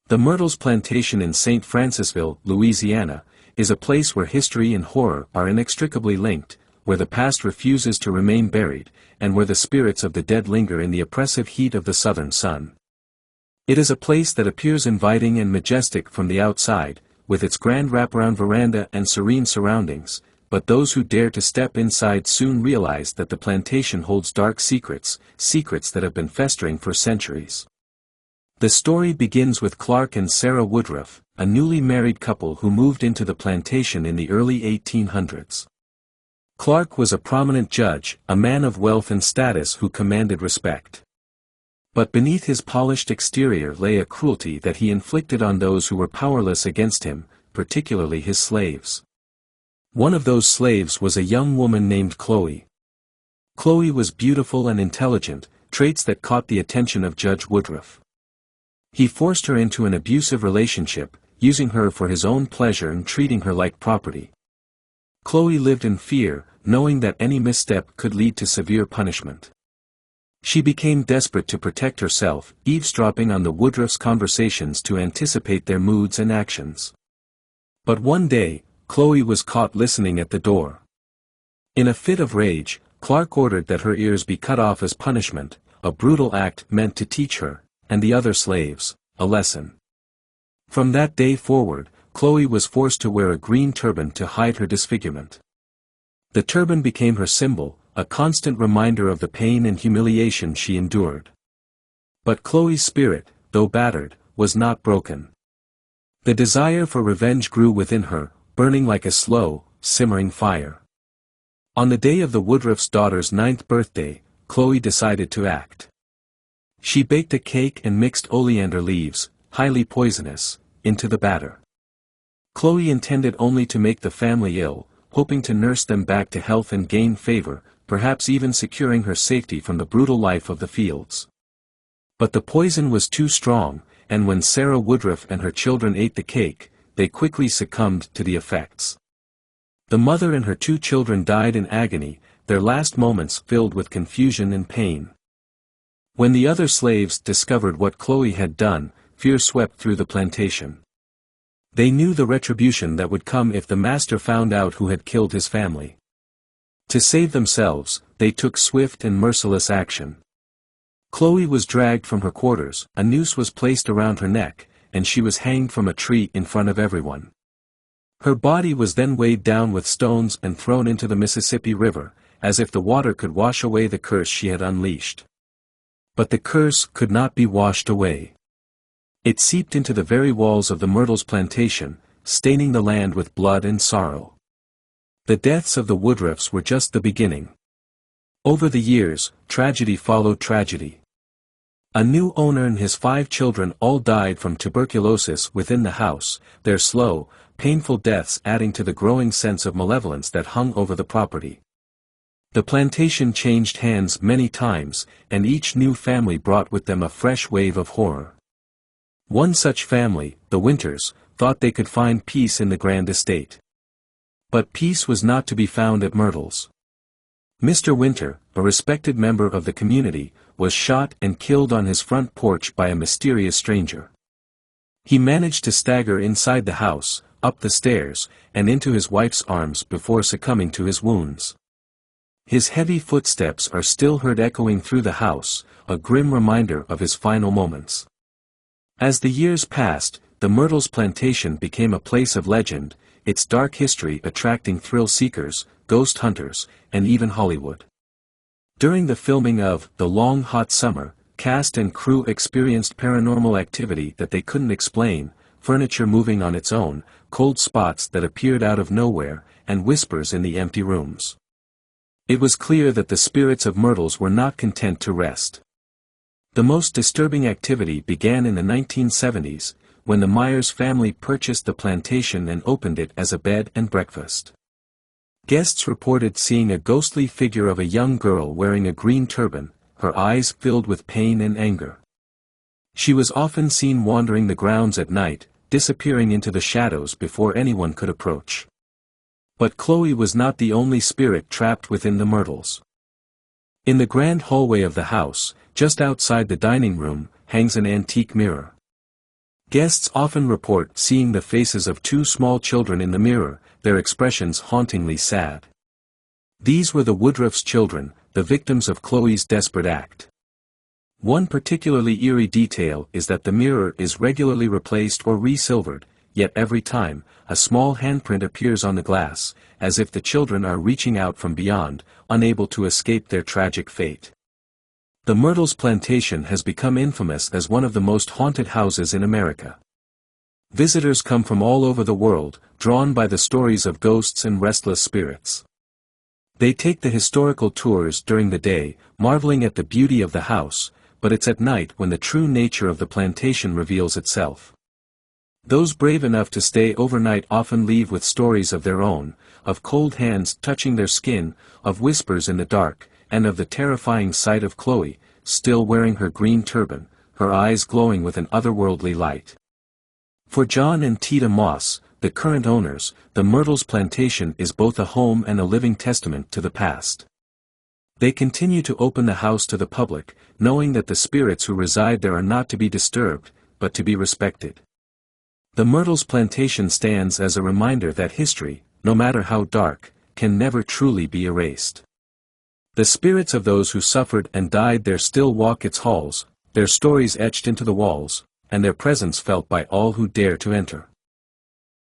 The Myrtles Plantation in St. Francisville, Louisiana, is a place where history and horror are inextricably linked, where the past refuses to remain buried, and where the spirits of the dead linger in the oppressive heat of the southern sun. It is a place that appears inviting and majestic from the outside, with its grand wraparound veranda and serene surroundings, but those who dare to step inside soon realize that the plantation holds dark secrets, secrets that have been festering for centuries. The story begins with Clark and Sarah Woodruff, a newly married couple who moved into the plantation in the early 1800s. Clark was a prominent judge, a man of wealth and status who commanded respect. But beneath his polished exterior lay a cruelty that he inflicted on those who were powerless against him, particularly his slaves. One of those slaves was a young woman named Chloe. Chloe was beautiful and intelligent, traits that caught the attention of Judge Woodruff. He forced her into an abusive relationship, using her for his own pleasure and treating her like property. Chloe lived in fear, knowing that any misstep could lead to severe punishment. She became desperate to protect herself, eavesdropping on the Woodruffs' conversations to anticipate their moods and actions. But one day, Chloe was caught listening at the door. In a fit of rage, Clark ordered that her ears be cut off as punishment, a brutal act meant to teach her, and the other slaves, a lesson. From that day forward, Chloe was forced to wear a green turban to hide her disfigurement. The turban became her symbol, a constant reminder of the pain and humiliation she endured. But Chloe's spirit, though battered, was not broken. The desire for revenge grew within her, burning like a slow, simmering fire. On the day of the Woodruff's daughter's 9th birthday, Chloe decided to act. She baked a cake and mixed oleander leaves, highly poisonous, into the batter. Chloe intended only to make the family ill, hoping to nurse them back to health and gain favor, perhaps even securing her safety from the brutal life of the fields. But the poison was too strong, and when Sarah Woodruff and her children ate the cake, they quickly succumbed to the effects. The mother and her 2 children died in agony, their last moments filled with confusion and pain. When the other slaves discovered what Chloe had done, fear swept through the plantation. They knew the retribution that would come if the master found out who had killed his family. To save themselves, they took swift and merciless action. Chloe was dragged from her quarters, a noose was placed around her neck, and she was hanged from a tree in front of everyone. Her body was then weighed down with stones and thrown into the Mississippi River, as if the water could wash away the curse she had unleashed. But the curse could not be washed away. It seeped into the very walls of the Myrtles Plantation, staining the land with blood and sorrow. The deaths of the Woodruffs were just the beginning. Over the years, tragedy followed tragedy. A new owner and his 5 children all died from tuberculosis within the house, their slow, painful deaths adding to the growing sense of malevolence that hung over the property. The plantation changed hands many times, and each new family brought with them a fresh wave of horror. One such family, the Winters, thought they could find peace in the grand estate. But peace was not to be found at Myrtles. Mr. Winter, a respected member of the community, was shot and killed on his front porch by a mysterious stranger. He managed to stagger inside the house, up the stairs, and into his wife's arms before succumbing to his wounds. His heavy footsteps are still heard echoing through the house, a grim reminder of his final moments. As the years passed, the Myrtles Plantation became a place of legend, its dark history attracting thrill-seekers, ghost hunters, and even Hollywood. During the filming of The Long Hot Summer, cast and crew experienced paranormal activity that they couldn't explain, furniture moving on its own, cold spots that appeared out of nowhere, and whispers in the empty rooms. It was clear that the spirits of Myrtles were not content to rest. The most disturbing activity began in the 1970s, when the Myers family purchased the plantation and opened it as a bed and breakfast. Guests reported seeing a ghostly figure of a young girl wearing a green turban, her eyes filled with pain and anger. She was often seen wandering the grounds at night, disappearing into the shadows before anyone could approach. But Chloe was not the only spirit trapped within the Myrtles. In the grand hallway of the house, just outside the dining room, hangs an antique mirror. Guests often report seeing the faces of two small children in the mirror, their expressions hauntingly sad. These were the Woodruff's children, the victims of Chloe's desperate act. One particularly eerie detail is that the mirror is regularly replaced or re-silvered, yet every time, a small handprint appears on the glass, as if the children are reaching out from beyond, unable to escape their tragic fate. The Myrtles Plantation has become infamous as one of the most haunted houses in America. Visitors come from all over the world, drawn by the stories of ghosts and restless spirits. They take the historical tours during the day, marveling at the beauty of the house, but it's at night when the true nature of the plantation reveals itself. Those brave enough to stay overnight often leave with stories of their own, of cold hands touching their skin, of whispers in the dark, and of the terrifying sight of Chloe, still wearing her green turban, her eyes glowing with an otherworldly light. For John and Tita Moss, the current owners, the Myrtles Plantation is both a home and a living testament to the past. They continue to open the house to the public, knowing that the spirits who reside there are not to be disturbed, but to be respected. The Myrtles Plantation stands as a reminder that history, no matter how dark, can never truly be erased. The spirits of those who suffered and died there still walk its halls, their stories etched into the walls, and their presence felt by all who dare to enter.